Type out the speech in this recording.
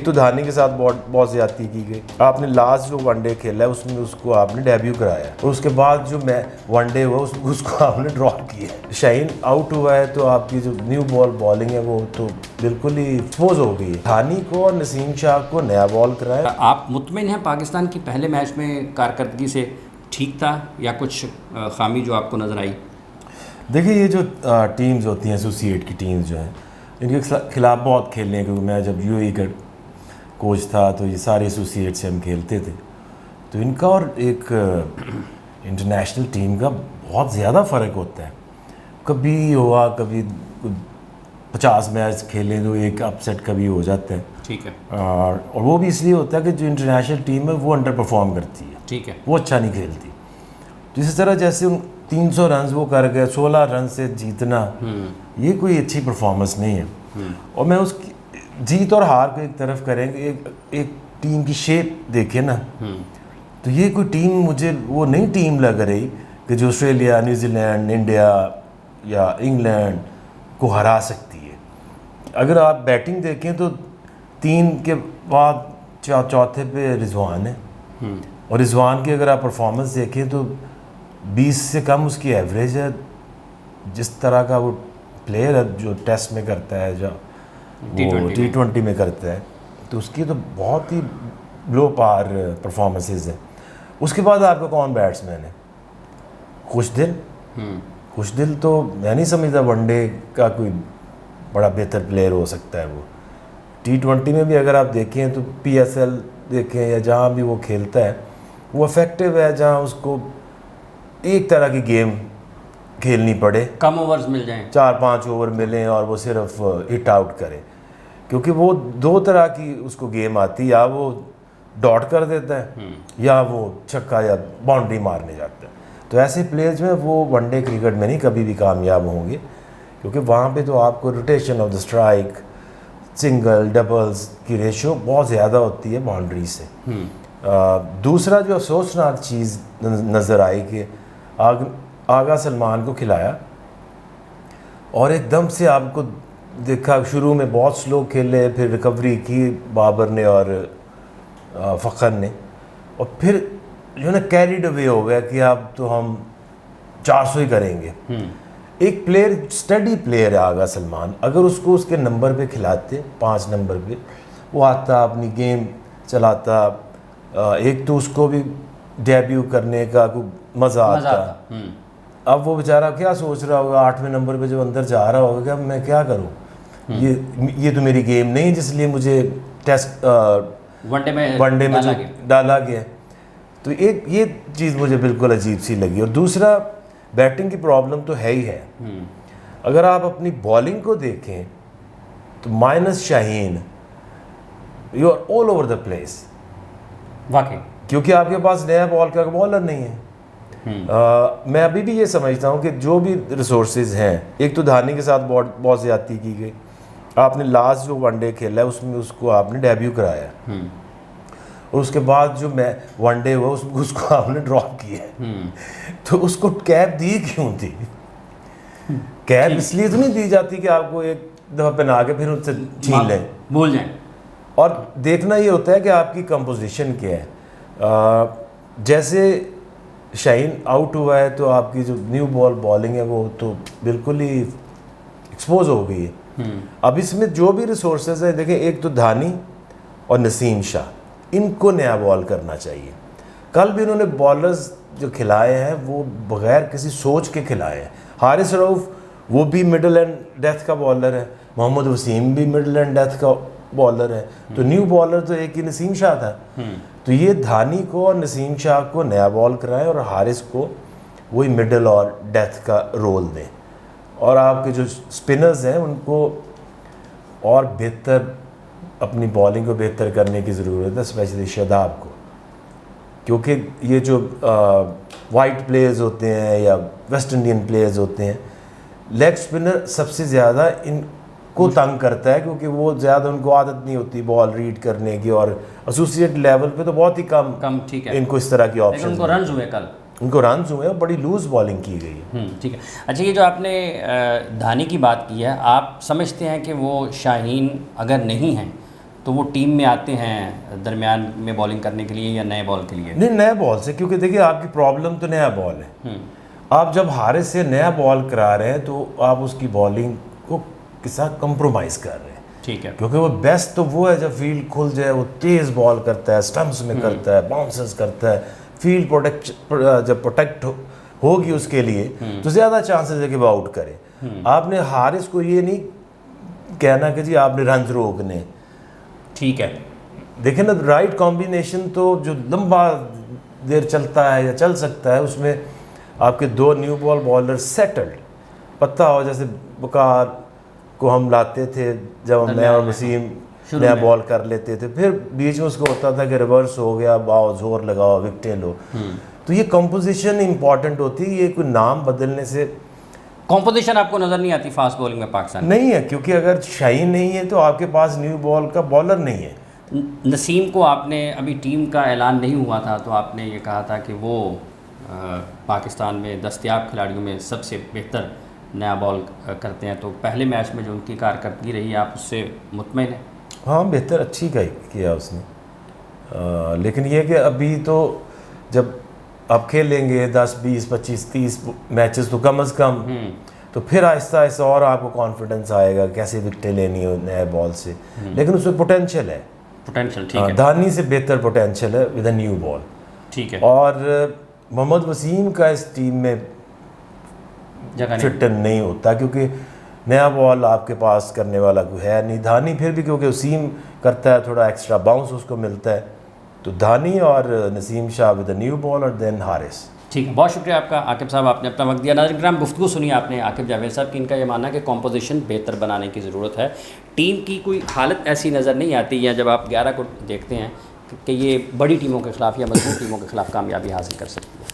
एक तो धानी के साथ बहुत ज्यादती की गई। आपने लास्ट जो वनडे खेला है उसमें उसको आपने डेब्यू कराया और उसके बाद जो वनडे हुआ उसको आपने ड्रॉप किया। शाहीन आउट हुआ है तो आपकी जो न्यू बॉलिंग है वो तो बिल्कुल ही एक्सपोज हो गई है। धानी को और नसीम शाह को नया बॉल कराया। आप मुतमिन हैं पाकिस्तान की पहले मैच में कारकर्दगी से? ठीक था या कुछ खामी जो आपको नज़र आई? देखिए ये जो टीम्स होती हैं, एसोसिएट की टीम्स जो हैं, इनके खिलाफ बहुत खेलने हैं, क्योंकि मैं जब यूएई का कोच था तो ये सारे एसोसिएट से हम खेलते थे। तो इनका और एक इंटरनेशनल टीम का बहुत ज़्यादा फ़र्क होता है। कभी हुआ, कभी 50 मैच खेलें तो एक अपसेट कभी हो जाता है। ठीक है। और वो भी इसलिए होता है कि जो इंटरनेशनल टीम है वो अंडर परफॉर्म करती है। ठीक है। वो अच्छा नहीं खेलती। तो इसी तरह जैसे उन 300 रन वो कर गए, 16 रन से जीतना, ये कोई अच्छी परफॉर्मेंस नहीं है। और मैं उसकी जीत और हार को एक तरफ करेंगे, एक टीम की शेप देखे ना, तो ये कोई टीम मुझे वो नहीं टीम लग रही कि जो ऑस्ट्रेलिया, न्यूजीलैंड, इंडिया या इंग्लैंड को हरा सकती है। अगर आप बैटिंग देखें तो 3 के बाद चौथे पे रिजवान है, और रिजवान की अगर आप परफॉर्मेंस देखें तो 20 से कम उसकी एवरेज है। जिस तरह का वो प्लेयर है जो टेस्ट में करता है, जो T20 में करता है, तो उसकी तो बहुत ही लो पार परफॉर्मेंसेस है। उसके बाद आपका कौन बैट्समैन है? खुशदिल तो मैं नहीं समझता वनडे का कोई बड़ा बेहतर प्लेयर हो सकता है। वो T20 में भी अगर आप देखें तो PSL देखें या जहाँ भी वो खेलता है वो इफेक्टिव है, जहाँ उसको एक तरह की गेम खेलनी पड़े, कम ओवर्स मिल जाएं, 4-5 ओवर मिलें और वो सिर्फ हिट आउट करे, क्योंकि वो 2 तरह की उसको गेम आती है, या वो डॉट कर देता है या वो छक्का या बाउंड्री मारने जाता है। तो ऐसे प्लेयर्स में वो वनडे क्रिकेट में नहीं कभी भी कामयाब होंगे, क्योंकि वहाँ पे तो आपको rotation of the strike, single doubles की रेशियो बहुत ज़्यादा होती है बाउंड्री से। दूसरा जो अफसोसनाक चीज़ नज़र आई कि आगा सलमान को खिलाया और एकदम से आपको देखा शुरू में बहुत स्लो खेले, फिर रिकवरी की बाबर ने और फ़खर ने, और फिर जो ना कैरिड अवे हो गया कि अब तो हम 400 ही करेंगे। एक प्लेयर, स्टडी प्लेयर है आगा सलमान, अगर उसको उसके नंबर पे खिलाते 5 नंबर पे, वो आता अपनी गेम चलाता, एक तो उसको भी डेब्यू करने का मज़ा आता। अब वो बेचारा क्या सोच रहा होगा 8वें नंबर पे जब अंदर जा रहा होगा कि अब मैं क्या करूं, ये तो मेरी गेम नहीं है जिसलिए मुझे टेस्ट वनडे में जो डाला गया। तो एक ये चीज़ मुझे बिल्कुल अजीब सी लगी। और दूसरा, बैटिंग की प्रॉब्लम तो है ही है। अगर आप अपनी बॉलिंग को देखें तो minus Shaheen, you are all over the place वाकई, क्योंकि आपके पास नया बॉल का बॉलर नहीं है। मैं अभी भी ये समझता हूँ कि जो भी रिसोर्सेज हैं, एक तो धानी के साथ बहुत ज़्यादती की गई। आपने लास्ट जो वनडे खेला है उसमें उसको आपने डेब्यू कराया, और उसके बाद जो वनडे हुआ उसको आपने ड्रॉप किया। तो उसको कैप दी क्यों थी? कैप इसलिए तो नहीं दी जाती कि आपको एक दफ़ा पहना के फिर उससे छीन लें, भूल जाएं। और देखना ये होता है कि आपकी कंपोजिशन क्या है। जैसे शाहीन आउट हुआ है तो आपकी जो न्यू बॉलिंग है वो तो बिल्कुल ही एक्सपोज हो गई है। अब इसमें जो भी रिसोर्सेज है, देखें, एक तो धानी और नसीम शाह, इनको नया बॉल करना चाहिए। कल भी उन्होंने बॉलर्स जो खिलाए हैं वो बगैर किसी सोच के खिलाए हैं। हारिस रऊफ वो भी मिडल एंड डेथ का बॉलर है, मोहम्मद वसीम भी मिडल एंड डेथ का बॉलर है, तो न्यू बॉलर तो एक ही नसीम शाह था। तो ये धानी को और नसीम शाह को नया बॉल कराएं और हारिस को वही मिडल और डेथ का रोल दें, और आपके जो स्पिनर्स हैं उनको और बेहतर अपनी बॉलिंग को बेहतर करने की ज़रूरत है, स्पेशली शादाब को, क्योंकि ये जो वाइट प्लेयर्स होते हैं या वेस्ट इंडियन प्लेयर्स होते हैं, लेग स्पिनर सबसे ज़्यादा इनको तंग करता है, क्योंकि वो ज़्यादा उनको आदत नहीं होती बॉल रीड करने की, और एसोसिएट लेवल पे तो बहुत ही कम ठीक है इनको इस तरह की ऑप्शन। उनको रन हुए कल, उनको रन हुए और बड़ी लूज़ बॉलिंग की गई है। ठीक है। अच्छा, ये जो आपने धानी की बात की है, आप समझते हैं कि वो शाहीन अगर नहीं हैं तो वो टीम में आते हैं दरमियान में बॉलिंग करने के लिए या नए बॉल के लिए? नहीं, नए बॉल से, क्योंकि देखिए आपकी प्रॉब्लम तो नया बॉल है। आप जब हारिस से नया बॉल करा रहे हैं तो आप उसकी बॉलिंग को के साथ कंप्रोमाइज़ कर रहे हैं। ठीक है। क्योंकि वो बेस्ट तो वो है जब फील्ड खुल जाए, वो तेज़ बॉल करता है, स्टम्प्स में करता है, बाउंसेस करता है, फील्ड जब प्रोटेक्ट होगी उसके लिए तो ज़्यादा चांसेस है कि वो आउट करे। आपने हारिस को ये नहीं कहना कि जी आपने रन रोकने। ठीक है। देखें ना, राइट कॉम्बिनेशन तो जो लंबा देर चलता है या चल सकता है, उसमें आपके 2 न्यू बॉल बॉलर सेटल्ड पता हो, जैसे बुकार को हम लाते थे जब मैं और वसीम नया बॉल कर लेते थे, फिर बीच में उसको होता था कि रिवर्स हो गया, बाओ जोर लगाओ, विकेटें लो। तो ये कंपोजिशन इंपॉर्टेंट होती है, ये कोई नाम बदलने से कॉम्पोजिशन आपको नज़र नहीं आती फास्ट बॉलिंग में पाकिस्तान? नहीं है, क्योंकि अगर शाहीन नहीं है तो आपके पास न्यू बॉल का बॉलर नहीं है। नसीम को आपने, अभी टीम का ऐलान नहीं हुआ था तो आपने ये कहा था कि वो पाकिस्तान में दस्तयाब खिलाड़ियों में सबसे बेहतर नया बॉल करते हैं, तो पहले मैच में जो उनकी कारकर्दगी रही आप उससे मुतमईन हैं? हाँ, बेहतर अच्छी किया उसने, लेकिन ये कि अभी तो जब आप खेलेंगे 10, 20, 25, 30 मैचेस तो कम से कम, तो फिर आहिस्ता आहिस्ता और आपको कॉन्फिडेंस आएगा कैसे विकेटें लेनी हो नए बॉल से। लेकिन उसमें पोटेंशियल है, पोटेंशियल। ठीक है। धानी से बेहतर पोटेंशियल है विद अ न्यू बॉल। ठीक है। और मोहम्मद वसीम का इस टीम में जगह फिट नहीं होता, क्योंकि नया बॉल आपके पास करने वाला कोई है नहीं। धानी फिर भी क्योंकि वसीम करता है, थोड़ा एक्स्ट्रा बाउंस उसको मिलता है, तो धानी और Naseem Shah with the new ball और देन हारिस। ठीक है, बहुत शुक्रिया आपका आकिब साहब, आपने अपना वक्त दिया। नाज़रीन किराम, गुफ्तगू सुनी आपने आकिब जावेद साहब की। इनका ये मानना है कि कॉम्पोजिशन बेहतर बनाने की ज़रूरत है, टीम की कोई हालत ऐसी नज़र नहीं आती, या जब आप 11 को देखते हैं कि ये बड़ी टीमों के ख़िलाफ़ या मजबूत टीमों के ख़िलाफ़ कामयाबी हासिल कर सकते हैं।